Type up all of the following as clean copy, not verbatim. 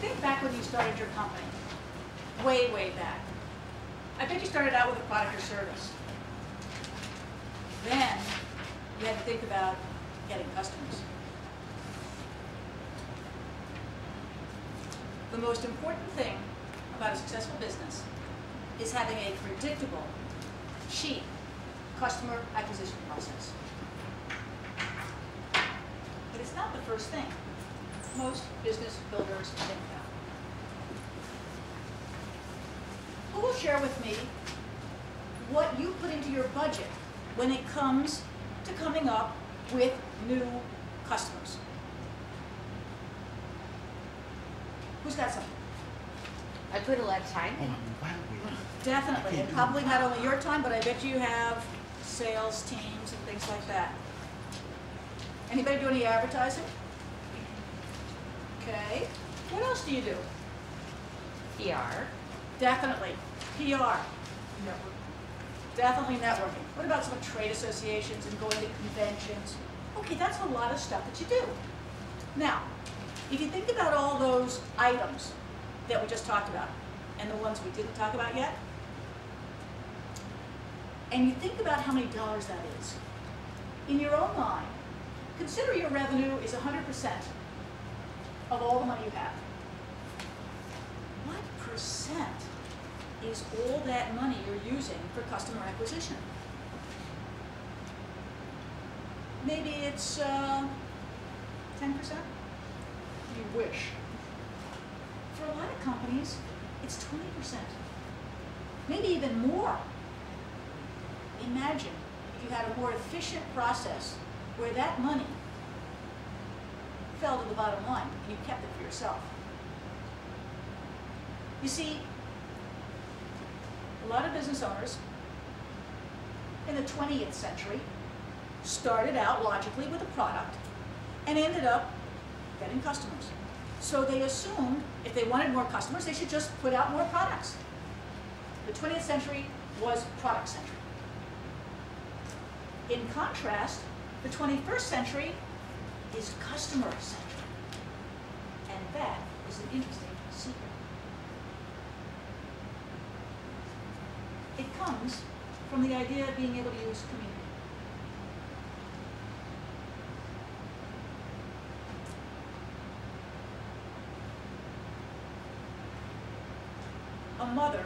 Think back when you started your company, way, way back. I bet you started out with a product or service. Then you had to think about getting customers. The most important thing about a successful business is having a predictable, cheap customer acquisition process. But it's not the first thing most business builders think about. Who will share with me what you put into your budget when it comes to coming up with new customers? Who's got something? I put a lot of time in. Definitely, and probably not only your time, but I bet you have sales teams and things like that. Anybody do any advertising? Okay. What else do you do? PR. Definitely. PR. Definitely networking. What about some trade associations and going to conventions? Okay, that's a lot of stuff that you do. Now, if you think about all those items that we just talked about, and the ones we didn't talk about yet, and you think about how many dollars that is, in your own mind, consider your revenue is 100% of all the money you have. What percent is all that money you're using for customer acquisition? Maybe it's 10%? You wish. For a lot of companies, it's 20%. Maybe even more. Imagine if you had a more efficient process where that money fell to the bottom line and you kept it for yourself. You see, a lot of business owners in the 20th century started out logically with a product and ended up getting customers. So they assumed if they wanted more customers, they should just put out more products. The 20th century was product-centric. In contrast, the 21st century is customer-centric. And that is an interesting secret. It comes from the idea of being able to use community. A mother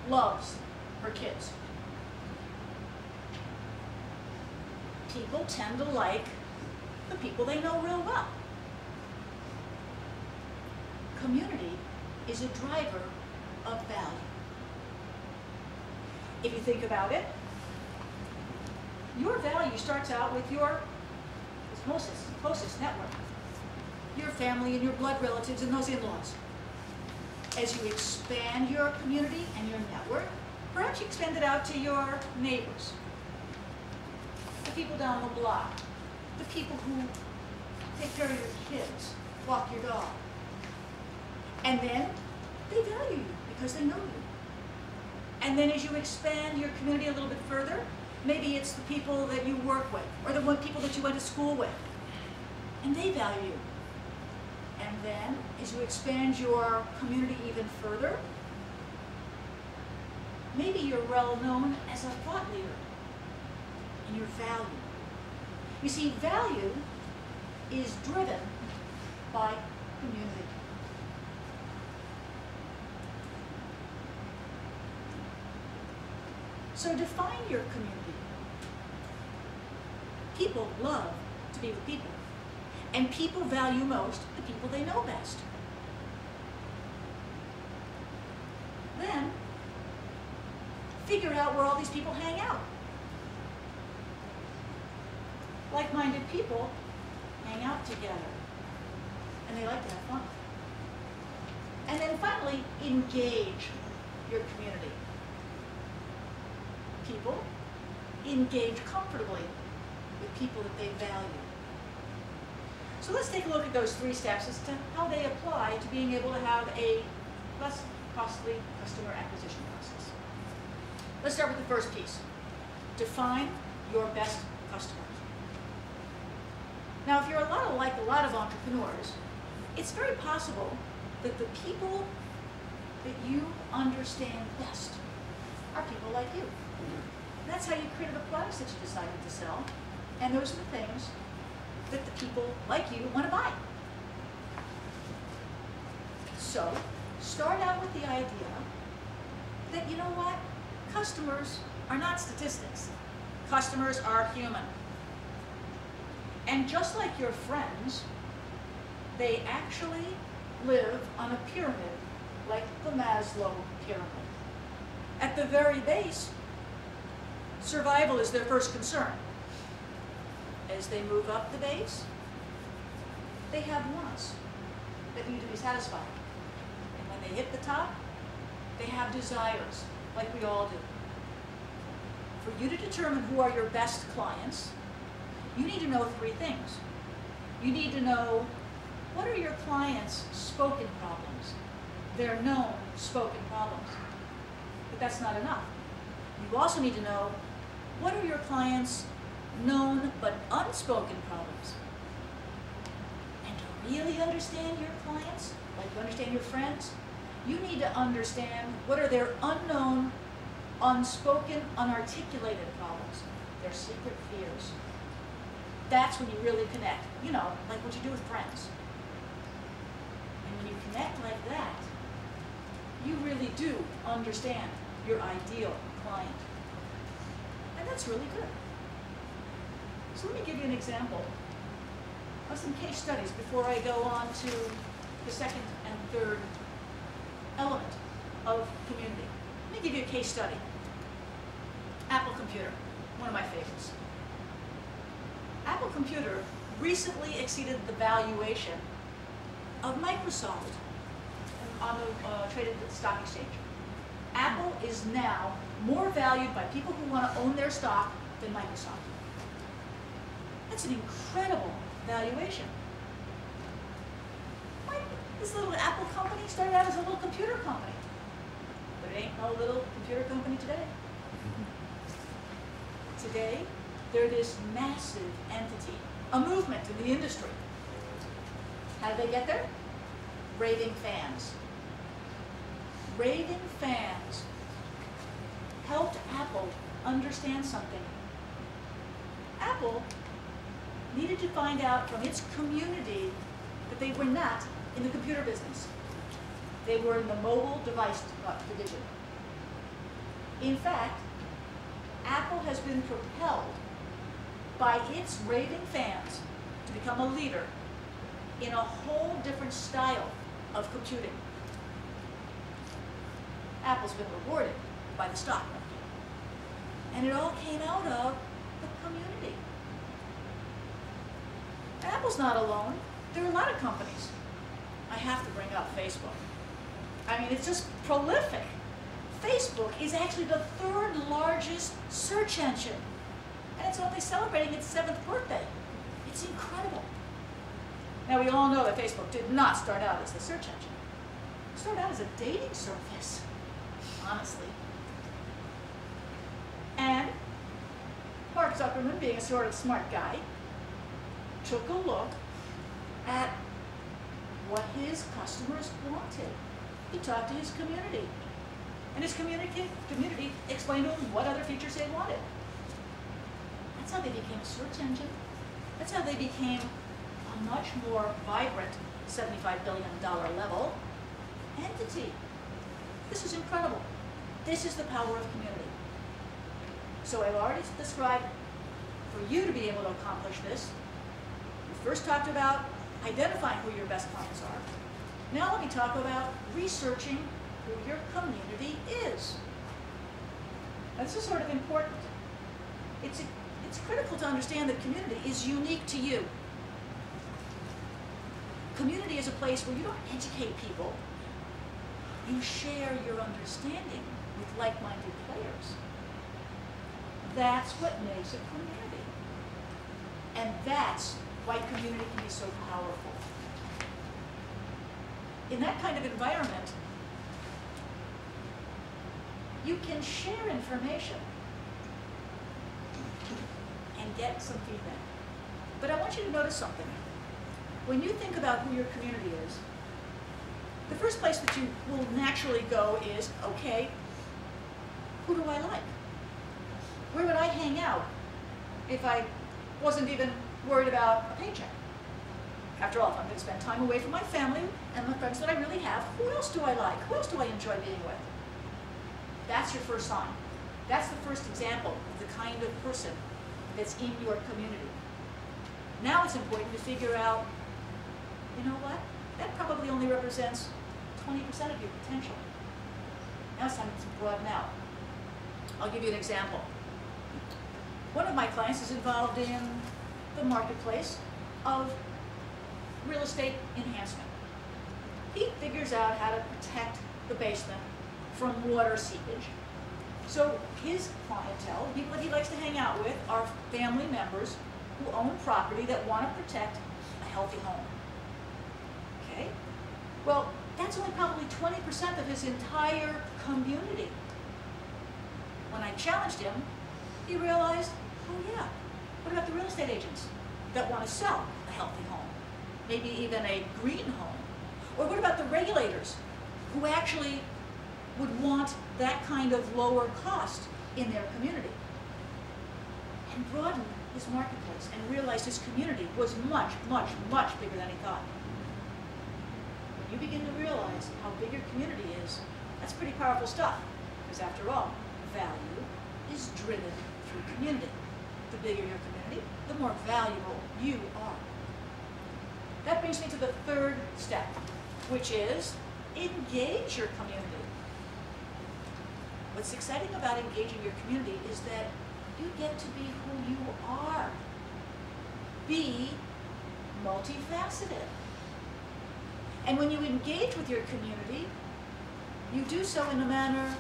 loves her kids. People tend to like the people they know real well. Community is a driver of value. If you think about it, your value starts out with your closest network, your family and your blood relatives and those in-laws. As you expand your community and your network, perhaps you expand it out to your neighbors, the people down the block, the people who take care of your kids, walk your dog. And then they value you because they know you. And then as you expand your community a little bit further, maybe it's the people that you work with or the people that you went to school with, and they value you. And then, as you expand your community even further, maybe you're well known as a thought leader and you're valued. You see, value is driven by community. So define your community. People love to be with people. And people value most the people they know best. Then, figure out where all these people hang out. Like-minded people hang out together, and they like to have fun. And then finally, engage your community. People engage comfortably with people that they value. So let's take a look at those 3 steps as to how they apply to being able to have a less costly customer acquisition process. Let's start with the first piece. Define your best customers. Now, if you're like a lot of entrepreneurs, it's very possible that the people that you understand best are people like you. That's how you created the products that you decided to sell, and those are the things that the people like you want to buy. So, start out with the idea that, you know what, customers are not statistics. Customers are human. And just like your friends, they actually live on a pyramid, like the Maslow pyramid. At the very base, survival is their first concern. As they move up the base, they have wants that need to be satisfied. And when they hit the top, they have desires, like we all do. For you to determine who are your best clients, you need to know three things. You need to know, what are your clients' spoken problems? Their known spoken problems. But that's not enough. You also need to know, what are your clients' known but unspoken problems? And to really understand your clients, like you understand your friends, you need to understand what are their unknown, unspoken, unarticulated problems, their secret fears. That's when you really connect, you know, like what you do with friends. And when you connect like that, you really do understand your ideal client. And that's really good. So let me give you an example of some case studies before I go on to the second and third element of community. Let me give you a case study. Apple Computer, one of my favorites. Apple Computer recently exceeded the valuation of Microsoft on the traded stock exchange. Apple is now more valued by people who want to own their stock than Microsoft. That's an incredible valuation. This little Apple company started out as a little computer company, but it ain't no little computer company today. Today, they're this massive entity, a movement in the industry. How did they get there? Raving fans. Raving fans helped Apple understand something. Apple needed to find out from its community that they were not in the computer business. They were in the mobile device division. In fact, Apple has been propelled by its raving fans to become a leader in a whole different style of computing. Apple's been rewarded by the stock market. And it all came out of the community. Apple's not alone. There are a lot of companies. I have to bring up Facebook. I mean, it's just prolific. Facebook is actually the third largest search engine. And it's only celebrating its 7th birthday. It's incredible. Now, we all know that Facebook did not start out as a search engine. It started out as a dating service, honestly. And Mark Zuckerberg, being a sort of smart guy, took a look at what his customers wanted. He talked to his community. And his community explained to him what other features they wanted. That's how they became a search engine. That's how they became a much more vibrant $75 billion level entity. This is incredible. This is the power of community. So I've already described, for you to be able to accomplish this, we first talked about identifying who your best clients are. Now let me talk about researching who your community is. Now, this is sort of important. It's critical to understand that community is unique to you. Community is a place where you don't educate people. You share your understanding with like-minded players. That's what makes a community. And that's why community can be so powerful. In that kind of environment, you can share information and get some feedback. But I want you to notice something. when you think about who your community is, the first place that you will naturally go is, okay, who do I like? Where would I hang out if I wasn't even worried about a paycheck? After all, if I'm going to spend time away from my family and the friends that I really have, who else do I like? Who else do I enjoy being with? That's your first sign. That's the first example of the kind of person that's in your community. Now it's important to figure out, you know what? That probably only represents 20% of your potential. Now it's time to broaden out. I'll give you an example. One of my clients is involved in the marketplace of real estate enhancement. He figures out how to protect the basement from water seepage. So his clientele, people that he likes to hang out with, are family members who own property that want to protect a healthy home. Okay? Well, that's only probably 20% of his entire community. When I challenged him, he realized, oh yeah, what about the real estate agents that want to sell a healthy home? Maybe even a green home? Or what about the regulators who actually would want that kind of lower cost in their community? And broadened his marketplace and realized his community was much, much, much bigger than he thought. When you begin to realize how big your community is, that's pretty powerful stuff. Because after all, value is driven through community. The bigger your community, the more valuable you are. That brings me to the third step, which is engage your community. What's exciting about engaging your community is that you get to be who you are. Be multifaceted. And when you engage with your community, you do so in a manner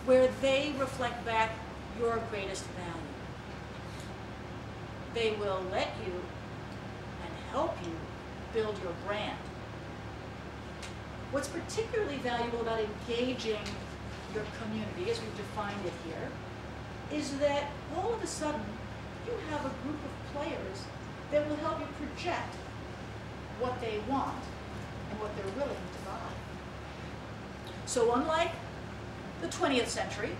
where they reflect back your greatest value. They will let you and help you build your brand. What's particularly valuable about engaging your community, as we've defined it here, is that all of a sudden you have a group of players that will help you project what they want and what they're willing to buy. So unlike the 20th century,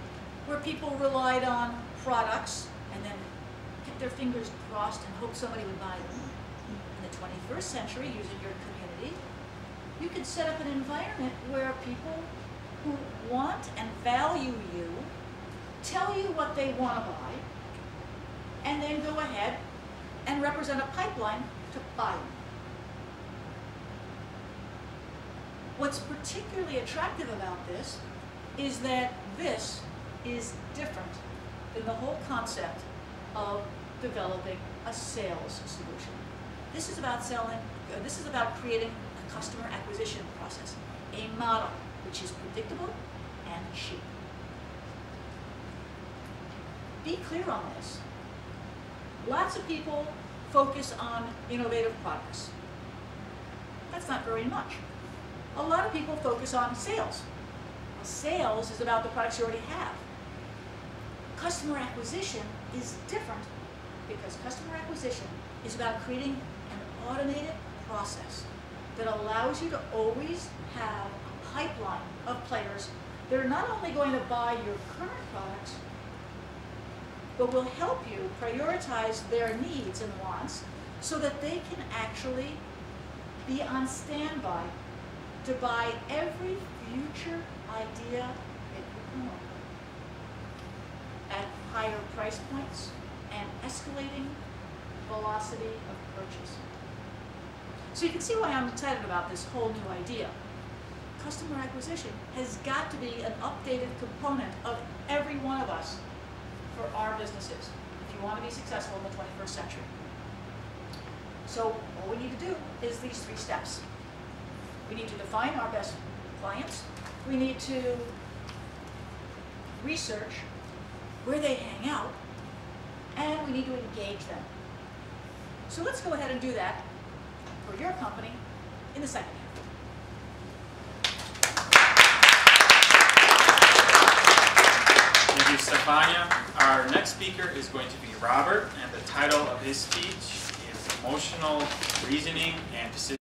where people relied on products and then kept their fingers crossed and hoped somebody would buy them, in the 21st century, using your community, you can set up an environment where people who want and value you tell you what they want to buy, and then go ahead and represent a pipeline to buy them. What's particularly attractive about this is that this is different than the whole concept of developing a sales solution. This is about creating a customer acquisition process, a model which is predictable and cheap. Be clear on this. Lots of people focus on innovative products. That's not very much. A lot of people focus on sales. Well, sales is about the products you already have. Customer acquisition is different because customer acquisition is about creating an automated process that allows you to always have a pipeline of players that are not only going to buy your current products, but will help you prioritize their needs and wants so that they can actually be on standby to buy every future idea that you come up with at higher price points and escalating velocity of purchase. So you can see why I'm excited about this whole new idea. Customer acquisition has got to be an updated component of every one of us for our businesses if you want to be successful in the 21st century. So all we need to do is these 3 steps. We need to define our best clients. We need to research where they hang out, and we need to engage them. So let's go ahead and do that for your company in the second half. Thank you, Stefania. Our next speaker is going to be Robert, and the title of his speech is emotional reasoning and decision.